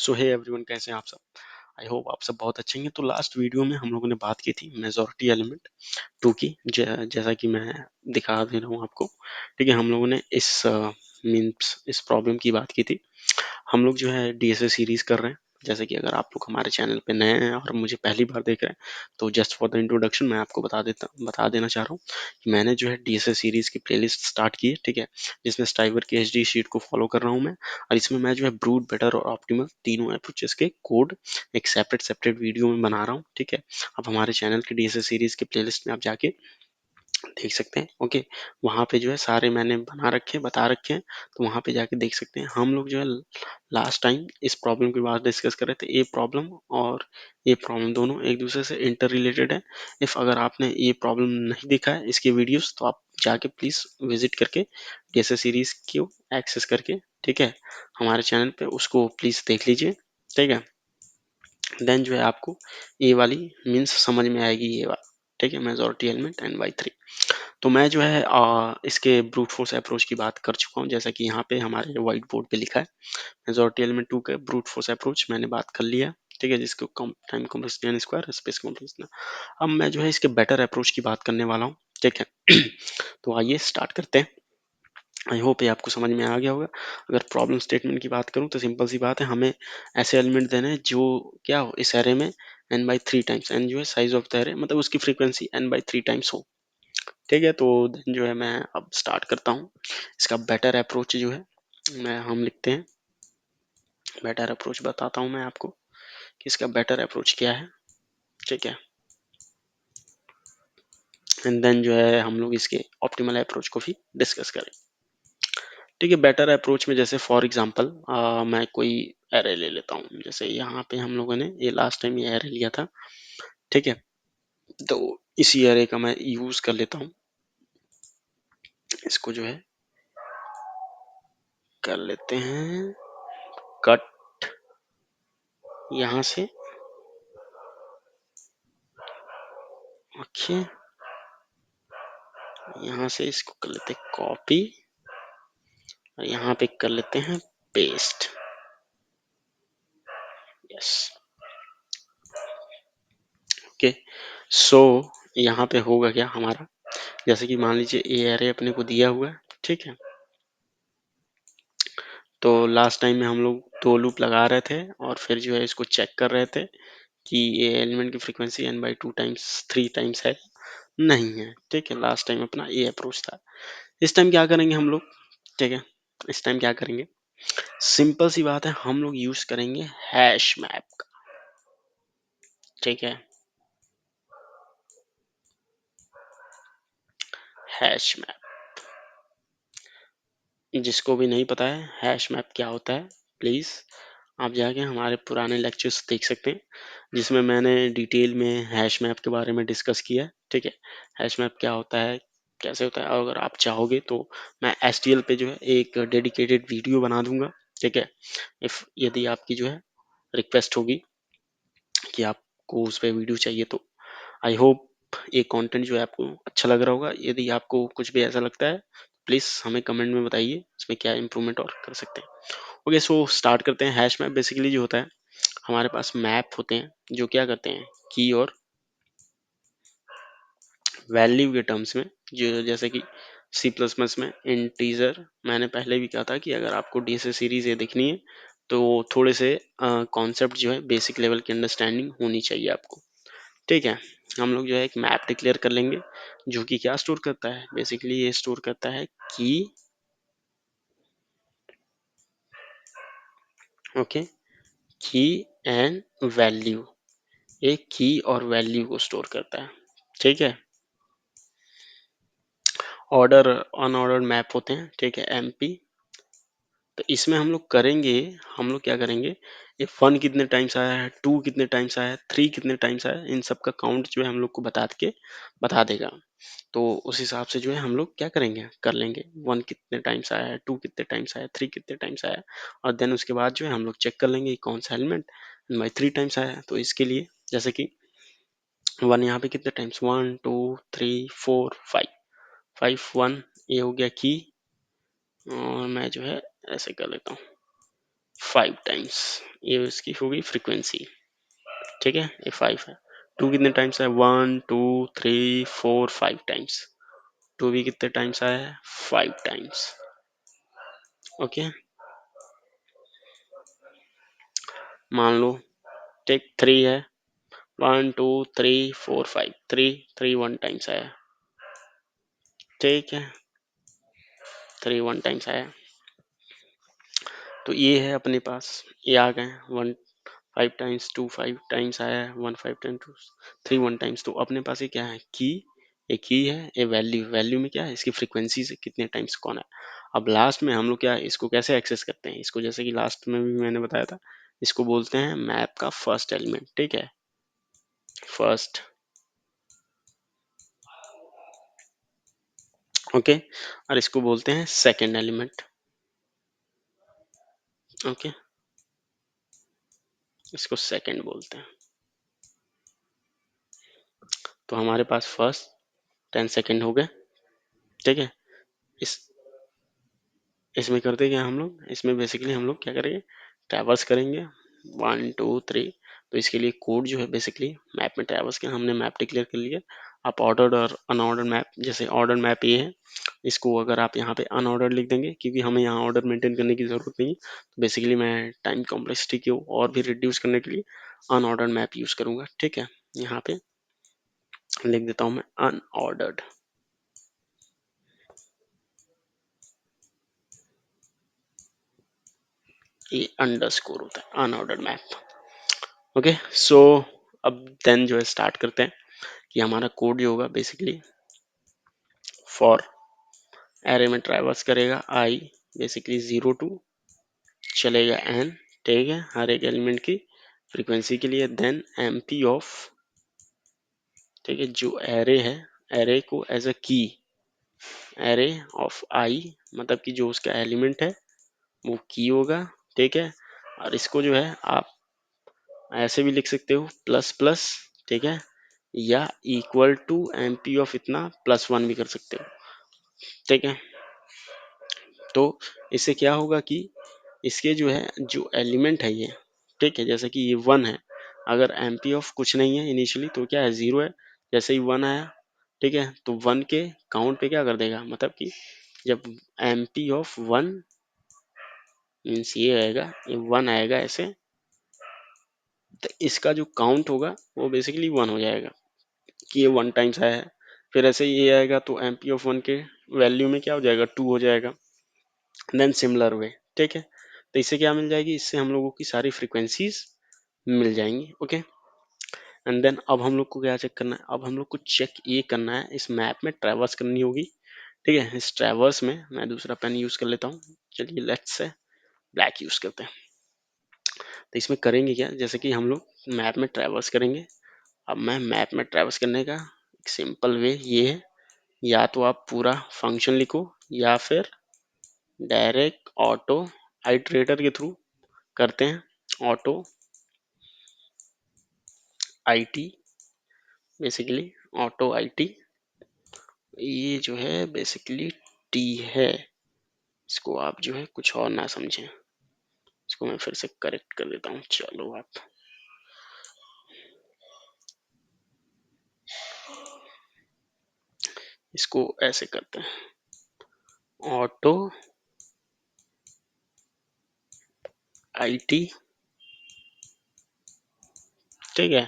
सो hey everyone, कैसे हैं आप सब। आई होप आप सब बहुत अच्छे हैं। तो लास्ट वीडियो में हम लोगों ने बात की थी मेजॉरिटी एलिमेंट टू की। जैसा कि मैं दिखा दे रहा हूँ आपको। ठीक है, हम लोगों ने इस मीन्स इस प्रॉब्लम की बात की थी। हम लोग जो है डीएसए सीरीज कर रहे हैं। जैसे कि अगर आप लोग हमारे चैनल पे नए हैं और मुझे पहली बार देख रहे हैं, तो जस्ट फॉर द इंट्रोडक्शन मैं आपको बता देना चाह रहा हूँ कि मैंने जो है डीएसए सीरीज की प्लेलिस्ट स्टार्ट की है। ठीक है, जिसमें स्ट्राइवर की एचडी शीट को फॉलो कर रहा हूँ मैं। और इसमें मैं जो है ब्रूट, बेटर और ऑप्टिमल तीनों अप्रोचेस के कोड एक सेपरेट सेपरेट वीडियो में बना रहा हूँ। ठीक है, आप हमारे चैनल की डीएसए सीरीज की प्लेलिस्ट में आप जाके देख सकते हैं। ओके, वहाँ पे जो है सारे मैंने बना रखे हैं, बता रखे हैं, तो वहाँ पे जाके देख सकते हैं। हम लोग जो है लास्ट टाइम इस प्रॉब्लम की बात डिस्कस कर रहे थे। ये प्रॉब्लम दोनों एक दूसरे से इंटर रिलेटेड है। इफ अगर आपने ये प्रॉब्लम नहीं देखा है इसके वीडियोस, तो आप जाके प्लीज विजिट करके डीएसए सीरीज को एक्सेस करके, ठीक है, हमारे चैनल पे उसको प्लीज देख लीजिए। ठीक है, देन जो है आपको ये वाली मीन्स समझ में आएगी, ये वाला। ठीक है, majority element N by three. तो मैं जो है इसके ब्रूट फोर्स अप्रोच की बात कर चुका हूँ, जैसा कि यहाँ पे हमारे व्हाइट बोर्ड पे लिखा है। मेजॉरिटी एलिमेंट टू का ब्रूट फोर्स अप्रोच मैंने बात कर लिया है। ठीक है, जिसको time complexity square space complexity. अब मैं जो है इसके बेटर अप्रोच की बात करने वाला हूँ। ठीक है तो आइए स्टार्ट करते हैं। आई होप ये आपको समझ में आ गया होगा। अगर प्रॉब्लम स्टेटमेंट की बात करूं तो सिंपल सी बात है, हमें ऐसे एलिमेंट देने हैं जो क्या हो इस एरे में N by three times. N जो है साइज ऑफ द एरे, मतलब उसकी frequency N by three times हो। ठीक है, तो देन जो है मैं अब स्टार्ट करता हूँ। इसका बेटर अप्रोच जो है मैं हम लिखते हैं। बेटर अप्रोच बताता हूँ मैं आपको कि इसका बेटर अप्रोच क्या है। ठीक है, एंड देन जो है हम लोग इसके ऑप्टिमल अप्रोच को भी डिस्कस करें। ठीक है, बेटर अप्रोच में जैसे फॉर एग्जांपल मैं कोई एरे ले लेता हूँ। जैसे यहाँ पे हम लोगों ने ये लास्ट टाइम ये एरे लिया था। ठीक है, तो इसी एरे का मैं यूज कर लेता हूँ। इसको जो है कर लेते हैं कट यहाँ से। ओके, यहाँ से इसको कर लेते हैं कॉपी और यहाँ पे कर लेते हैं पेस्ट। Yes, okay. सो यहाँ पे होगा क्या हमारा, जैसे कि मान लीजिए ये एरे अपने को दिया हुआ है। ठीक है, तो लास्ट टाइम में हम लोग दो लूप लगा रहे थे और फिर जो है इसको चेक कर रहे थे कि ये एलिमेंट की frequency N by two times three times है नहीं है। ठीक है, लास्ट टाइम अपना ये अप्रोच था। इस टाइम क्या करेंगे हम लोग। ठीक है, इस टाइम क्या करेंगे, सिंपल सी बात है, हम लोग यूज करेंगे हैश मैप का। ठीक है, हैश मैप। जिसको भी नहीं पता है हैश मैप क्या होता है, प्लीज आप जाके हमारे पुराने लेक्चर्स देख सकते हैं, जिसमें मैंने डिटेल में हैश मैप के बारे में डिस्कस किया है। ठीक है, हैश मैप क्या होता है, कैसे होता है, और अगर आप चाहोगे तो मैं एसटीएल पे जो है एक डेडिकेटेड वीडियो बना दूंगा। ठीक है, इफ यदि आपकी जो है रिक्वेस्ट होगी कि आपको उस पर वीडियो चाहिए, तो आई होप ये कंटेंट जो है आपको अच्छा लग रहा होगा। यदि आपको कुछ भी ऐसा लगता है, प्लीज हमें कमेंट में बताइए इसमें क्या इम्प्रूवमेंट और कर सकते हैं। ओके, सो स्टार्ट करते हैं। हैश मैप बेसिकली जो होता है, हमारे पास मैप होते हैं जो क्या करते हैं, की और वैल्यू के टर्म्स में, जो जैसे कि सी प्लस प्लस में इंटीजर। मैंने पहले भी कहा था कि अगर आपको डीएसए सीरीज ये देखनी है, तो थोड़े से कॉन्सेप्ट जो है बेसिक लेवल की अंडरस्टैंडिंग होनी चाहिए आपको। ठीक है, हम लोग जो है एक मैप डिक्लेयर कर लेंगे, जो कि क्या स्टोर करता है, बेसिकली ये स्टोर करता है की। ओके, की एंड वैल्यू। एक की और वैल्यू को स्टोर करता है। ठीक है, ऑर्डर अनऑर्डर्ड मैप होते हैं। ठीक है, एमपी। तो इसमें हम लोग करेंगे, हम लोग क्या करेंगे, ये वन कितने टाइम्स आया है, टू कितने टाइम्स आया है, थ्री कितने टाइम्स आया है, इन सब का काउंट जो है हम लोग को बता देगा। तो उस हिसाब से जो है हम लोग क्या करेंगे, कर लेंगे वन कितने टाइम्स आया है, टू कितने टाइम्स आया है, थ्री कितने टाइम्स आया है। और देन उसके बाद जो है हम लोग चेक कर लेंगे कौन सा एलिमेंट बाई थ्री टाइम्स आया है। तो इसके लिए जैसे कि वन यहाँ पे कितने times, one two three four five, five one, ये हो गया की। और मैं जो है ऐसे कर लेता हूँ 5 टाइम्स, ये इसकी हो गई फ्रीक्वेंसी, ठीक है, ये 5 है। 2 कितने टाइम्स है, 1 2 3 4 5 टाइम्स, 2 भी कितने टाइम्स आया है, 5 टाइम्स, ओके। मान लो टेक 3 है, 1 2 3 4 5, 3 1 टाइम्स आया, ठीक है, 3 1 टाइम्स आया। तो ये है अपने पास, ये आ गए 1 5 टाइम्स, 2 5 टाइम्स आया है, 1 5 टाइम्स, 2 3 1 टाइम्स। तो अपने पास ये क्या है, की, ये की है, ये वैल्यू, वैल्यू में क्या है, इसकी फ्रीक्वेंसी से कितने टाइम्स कौन है। अब लास्ट में हम लोग क्या है, इसको कैसे एक्सेस करते हैं, इसको जैसे कि लास्ट में भी मैंने बताया था, इसको बोलते हैं मैप का फर्स्ट एलिमेंट, ठीक है, फर्स्ट, ओके। और इसको बोलते हैं सेकेंड एलिमेंट, ओके, इसको सेकेंड बोलते हैं। तो हमारे पास फर्स्ट 10 सेकेंड हो गए, ठीक है। इस इसमें करते क्या हम लोग, इसमें बेसिकली हम लोग क्या करेंगे, ट्रैवर्स करेंगे 1 2 3। तो इसके लिए कोड जो है बेसिकली मैप में ट्रैवर्स के हमने मैप डिक्लेयर कर लिया। आप ऑर्डर्ड और अनऑर्डर्ड मैप, जैसे ऑर्डर्ड मैप ये है, इसको अगर आप यहाँ पे अनऑर्डर्ड लिख देंगे, क्योंकि हमें यहाँ ऑर्डर मेंटेन करने की जरूरत नहीं है, तो बेसिकली मैं टाइम कॉम्प्लेक्सिटी को और भी रिड्यूस करने के लिए अनऑर्डर्ड मैप यूज करूंगा, ठीक है। यहाँ पे लिख देता हूँ मैं अनऑर्डर्ड, ये अंडरस्कोर होता है अनऑर्डर्ड मैप, ओके। सो अब देन जो है स्टार्ट करते हैं कि हमारा कोड जो होगा बेसिकली फॉर एरे में ट्रैवर्स करेगा आई, बेसिकली 0 टू चलेगा एन, ठीक है, हर एक एलिमेंट की फ्रीक्वेंसी के लिए। देन एमपी ऑफ, ठीक है, जो एरे है, एरे को एज अ की, एरे ऑफ आई मतलब कि जो उसका एलिमेंट है वो की होगा, ठीक है। और इसको जो है आप ऐसे भी लिख सकते हो प्लस प्लस, ठीक है, या equal to M P of इतना प्लस वन भी कर सकते हो, ठीक है। तो इससे क्या होगा कि इसके जो है जो एलिमेंट है ये, ठीक है, जैसे कि ये वन है, अगर एम पी ऑफ कुछ नहीं है इनिशियली तो क्या है, जीरो है। जैसे ही वन आया, ठीक है, तो वन के काउंट पे क्या कर देगा, मतलब कि जब M P of one means ये आएगा, ये वन आएगा ऐसे, तो इसका जो काउंट होगा वो बेसिकली वन हो जाएगा कि ये वन टाइम्स आया है। फिर ऐसे ही ये आएगा तो एम पी ऑफ वन के वैल्यू में क्या हो जाएगा, टू हो जाएगा। देन सिमिलर वे, ठीक है। तो इससे क्या मिल जाएगी, इससे हम लोगों की सारी फ्रीक्वेंसीज मिल जाएंगी, ओके। एंड देन अब हम लोग को क्या चेक करना है, अब हम लोग को चेक ये करना है, इस मैप में ट्रैवर्स करनी होगी, ठीक है। इस ट्रैवर्स में मैं दूसरा पेन यूज कर लेता हूँ, चलिए लेट्स से ब्लैक यूज करते हैं। तो इसमें करेंगे क्या, जैसे कि हम लोग मैप में ट्रैवर्स करेंगे। अब मैं मैप में ट्रैवर्स करने का एक सिंपल वे ये है, या तो आप पूरा फंक्शन लिखो या फिर डायरेक्ट ऑटो आइट्रेटर के थ्रू करते हैं। Auto IT, basically auto IT, ये जो है बेसिकली टी है, इसको आप जो है कुछ और ना समझें, इसको मैं फिर से करेक्ट कर देता हूँ, चलो आप इसको ऐसे करते हैं, ऑटो आईटी, ठीक है।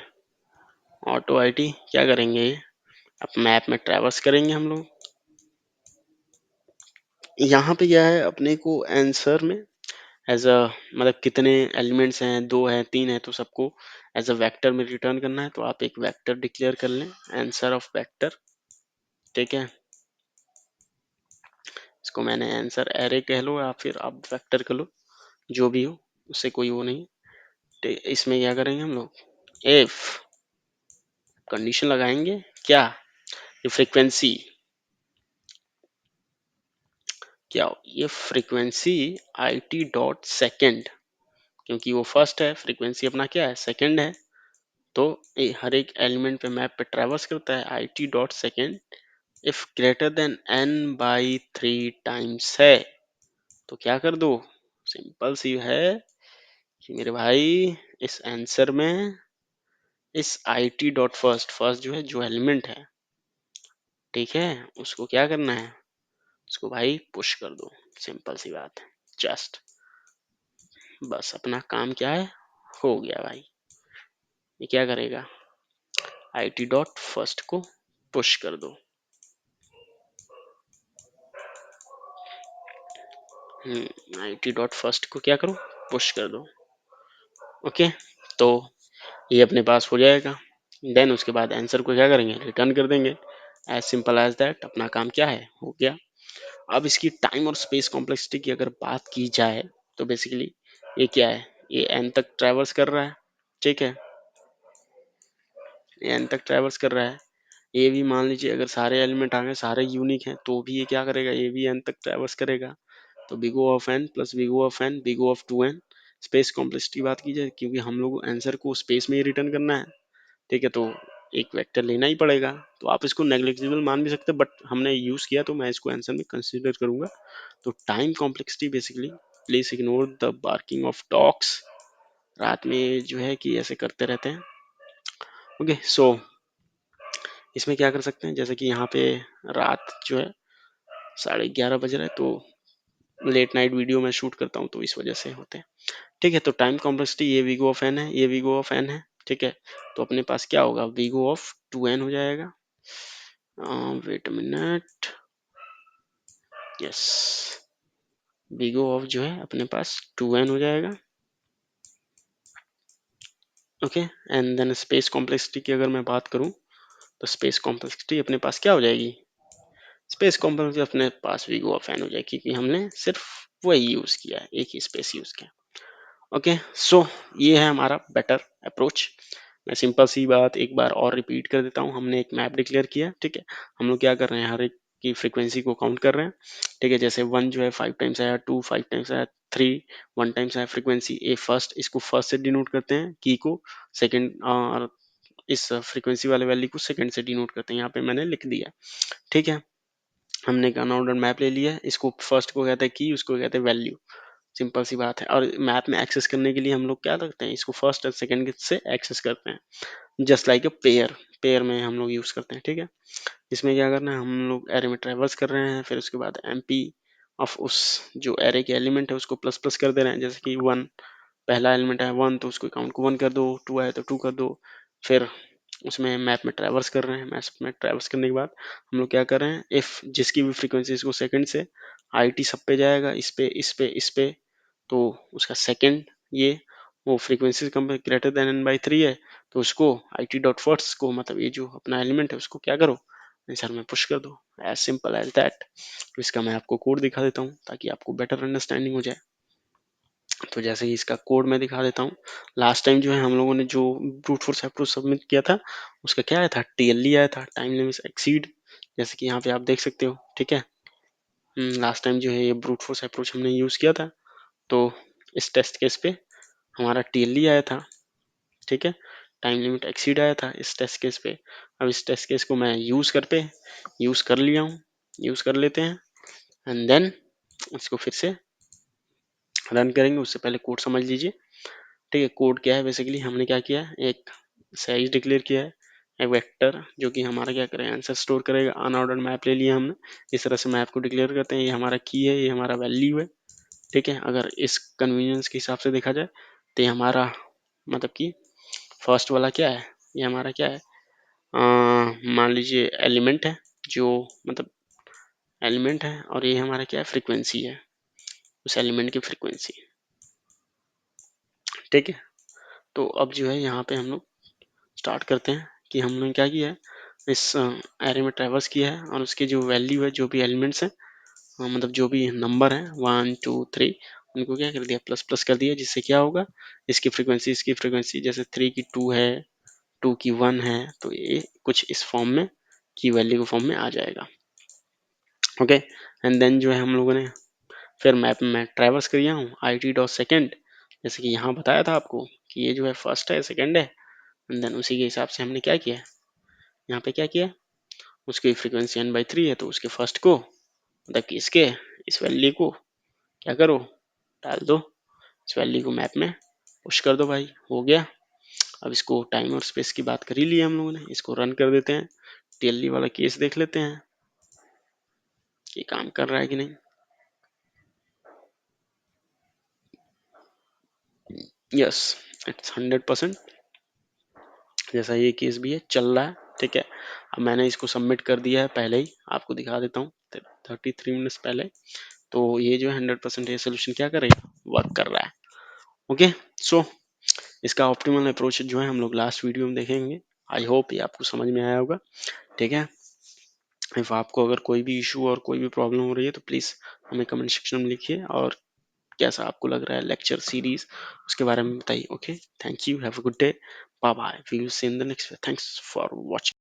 ऑटो आईटी क्या करेंगे, अब मैप में ट्रैवर्स करेंगे हम लोग। यहाँ पे क्या है, अपने को आंसर में एज अ मतलब कितने एलिमेंट्स हैं, दो हैं तीन है, तो सबको एज अ वेक्टर में रिटर्न करना है। तो आप एक वेक्टर डिक्लेयर कर लें, आंसर ऑफ वेक्टर, ठीक है। इसको मैंने आंसर एरे कह लो या फिर आप वेक्टर कर लो, जो भी हो, उससे कोई वो नहीं। तो इसमें क्या करेंगे हम लोग, इफ कंडीशन लगाएंगे क्या, ये फ्रीक्वेंसी क्या हो, ये फ्रीक्वेंसी आई टी डॉट सेकेंड, क्योंकि वो फर्स्ट है, फ्रीक्वेंसी अपना क्या है, सेकेंड है। तो ये हर एक एलिमेंट पे मैप पे ट्रैवर्स करता है, I T dot second if greater than N by three times है, तो क्या कर दो, सिंपल सी है, कि मेरे भाई इस आंसर में इस IT डॉट फर्स्ट फर्स्ट जो है जो एलिमेंट है, ठीक है, उसको क्या करना है, उसको भाई पुश कर दो। सिंपल सी बात है, जस्ट बस अपना काम क्या है, हो गया भाई। ये क्या करेगा, IT डॉट फर्स्ट को पुश कर दो। IT डॉट फर्स्ट को क्या करो, पुश कर दो। ओके, तो ये अपने पास हो जाएगा। देन उसके बाद आंसर को क्या करेंगे, रिटर्न कर देंगे। एज सिंपल एज दैट, अपना काम क्या है, हो गया। अब इसकी टाइम और स्पेस कॉम्प्लेक्सिटी की अगर बात की जाए तो बेसिकली ये क्या है, ये एन तक ट्रेवर्स कर रहा है, ठीक है, ये एन तक ट्रेवर्स कर रहा है। ये भी मान लीजिए अगर सारे एलिमेंट आ गए, सारे यूनिक हैं, तो भी ये क्या करेगा, ये भी एन तक ट्रेवर्स करेगा। तो big O of N plus big O of N big O of 2n। Space complexity की बात की जाए, क्योंकि हम लोग आंसर को स्पेस में ही रिटर्न करना है, ठीक है, तो एक वेक्टर लेना ही पड़ेगा। तो आप इसको नेग्लिजिबल मान भी सकते हैं, बट हमने यूज किया तो मैं इसको आंसर में कंसीडर करूंगा। तो time complexity basically, please ignore the barking of dogs. रात में जो है कि ऐसे करते रहते हैं। ओके, सो इसमें क्या कर सकते हैं, जैसे कि यहाँ पे रात जो है 11:30 बज रहा है, तो लेट नाइट वीडियो में शूट करता हूँ, तो इस वजह से होते हैं, ठीक है। तो टाइम कॉम्प्लेक्सिटी ये वीगो ऑफ एन है, ये वीगो ऑफ एन है, ठीक है। तो अपने पास क्या होगा, वीगो ऑफ 2n हो जाएगा। Wait minute, yes, big O of जो है अपने पास 2n हो जाएगा। Okay, and then space complexity की अगर मैं बात करूं, तो स्पेस कॉम्प्लेक्सिटी अपने पास क्या हो जाएगी, स्पेस कॉम्प्लेक्सिटी अपने पास वीगो ऑफ एन हो जाएगी, क्योंकि हमने सिर्फ वही यूज किया है, एक ही स्पेस यूज किया। ओके, सो ये है हमारा बेटर अप्रोच। मैं सिंपल सी बात एक बार और रिपीट कर देता हूँ। हमने एक मैप डिक्लेयर किया, ठीक है। हम लोग क्या कर रहे हैं, हर एक की फ्रीक्वेंसी को काउंट कर रहे हैं, ठीक है। जैसे 1 जो है 5 टाइम्स आया, 2 5 टाइम्स आया, 3 1 टाइम्स आया फ्रीक्वेंसी ए फर्स्ट, इसको फर्स्ट से डिनोट करते हैं, की को सेकंड, और इस फ्रीक्वेंसी वाले वैल्यू को सेकंड से डिनोट करते हैं। यहाँ पे मैंने लिख दिया, ठीक है। हमने एक अनऑर्डर्ड मैप ले लिया, इसको फर्स्ट को कहते हैं की, उसको कहते हैं वैल्यू। सिंपल सी बात है। और मैप में एक्सेस करने के लिए हम लोग क्या करते हैं, इसको फर्स्ट और सेकंड से एक्सेस करते हैं, just like a pair. Pair में हम लोग यूज करते हैं, ठीक है। इसमें क्या करना है, हम लोग एरे में ट्रेवर्स कर रहे हैं, फिर उसके बाद एमपी ऑफ उस जो एरे के एलिमेंट है उसको प्लस प्लस कर दे रहे हैं। जैसे कि 1 पहला एलिमेंट है 1, तो उसको काउंट को 1 कर दो, 2 आए तो 2 कर दो। फिर उसमें मैप में ट्रैवर्स कर रहे हैं, मैप में ट्रैवर्स करने के बाद हम लोग क्या कर रहे हैं, इफ जिसकी भी फ्रीक्वेंसी इसको सेकंड से IT सब पे जाएगा, इस पे इस पे इस पे, तो उसका सेकंड ये वो फ्रीक्वेंसी कम ग्रेटर देन n/3 है, तो उसको IT डॉट फर्स्ट को, मतलब ये जो अपना एलिमेंट है उसको क्या करो, आंसर में पुश कर दो। As simple as that. तो इसका मैं आपको कोड दिखा देता हूँ ताकि आपको बेटर अंडरस्टैंडिंग हो जाए। तो जैसे कि इसका कोड मैं दिखा देता हूँ। लास्ट टाइम जो है हम लोगों ने जो ब्रूट फोर्स अप्रोच सबमिट किया था, उसका क्या आया था, TLE आया था, टाइम लिमिट एक्सीड, जैसे कि यहाँ पे आप देख सकते हो, ठीक है। लास्ट टाइम जो है ये ब्रूट फोर्स अप्रोच हमने यूज किया था, तो इस टेस्ट केस पे हमारा TLE आया था, ठीक है। टाइम लिमिट एक्सीड आया था इस टेस्ट केस पे। अब इस टेस्ट केस को मैं यूज कर लिया हूँ, यूज कर लेते हैं, एंड देन इसको फिर से रन करेंगे। उससे पहले कोड समझ लीजिए, ठीक है। कोड क्या है, बेसिकली हमने क्या किया है, एक साइज डिक्लेयर किया है, एक वेक्टर जो कि हमारा क्या करेगा, आंसर स्टोर करेगा। अनऑर्डर्ड मैप ले लिया हमने, इस तरह से मैप को डिक्लेयर करते हैं। ये हमारा की है, ये हमारा वैल्यू है, ठीक है। अगर इस कन्वीनियंस के हिसाब से देखा जाए तो ये हमारा मतलब कि फर्स्ट वाला क्या है, ये हमारा क्या है, मान लीजिए एलिमेंट है, जो मतलब एलिमेंट है, और ये हमारा क्या है, फ्रीक्वेंसी है, उस एलिमेंट की फ्रीक्वेंसी, ठीक है। तो अब जो है यहाँ पे हम लोग स्टार्ट करते हैं कि हमने क्या किया है, इस एरे में ट्रैवर्स किया है, और उसकी जो वैल्यू है, जो भी एलिमेंट्स हैं, मतलब जो भी नंबर है 1 2 3, उनको क्या कर दिया, प्लस प्लस कर दिया। जिससे क्या होगा, इसकी फ्रीक्वेंसी जैसे 3 की 2 है, 2 की 1 है, तो ये कुछ इस फॉर्म में की वैल्यू के फॉर्म में आ जाएगा। ओके, एंड देन जो है हम लोगों ने फिर मैप में ट्रैवर्स किया हूँ IT डॉट सेकेंड, जैसे कि यहाँ बताया था आपको कि ये जो है फर्स्ट है, सेकेंड है, एंड देन उसी के हिसाब से हमने क्या किया, यहाँ पे क्या किया, उसकी फ्रीक्वेंसी n/3 है, तो उसके फर्स्ट को, मतलब कि इस वैल्यू को क्या करो, डाल दो इस वैल्यू को मैप में, पुश कर दो भाई, हो गया। अब इसको टाइम और स्पेस की बात कर ही ली हम लोगों ने, इसको रन कर देते हैं। टीएलई वाला केस देख लेते हैं कि काम कर रहा है कि नहीं। Yes, it's 100%। जैसा ये केस भी है, चल रहा है, ठीक है। अब मैंने इसको सबमिट कर दिया है पहले ही, आपको दिखा देता हूँ 33 मिनट्स पहले। तो ये जो है 100% ये सोल्यूशन क्या करेगा, वर्क कर रहा है। ओके, सो इसका ऑप्टिमल अप्रोच जो है हम लोग लास्ट वीडियो में देखेंगे। आई होप ये आपको समझ में आया होगा, ठीक है। इफ आपको अगर कोई भी इशू और कोई भी प्रॉब्लम हो रही है तो प्लीज़ हमें कमेंट सेक्शन में लिखिए, और कैसा आपको लग रहा है लेक्चर सीरीज उसके बारे में बताइए। Okay, thank you, have a good day, bye bye, we will see in the next. Thanks for watching.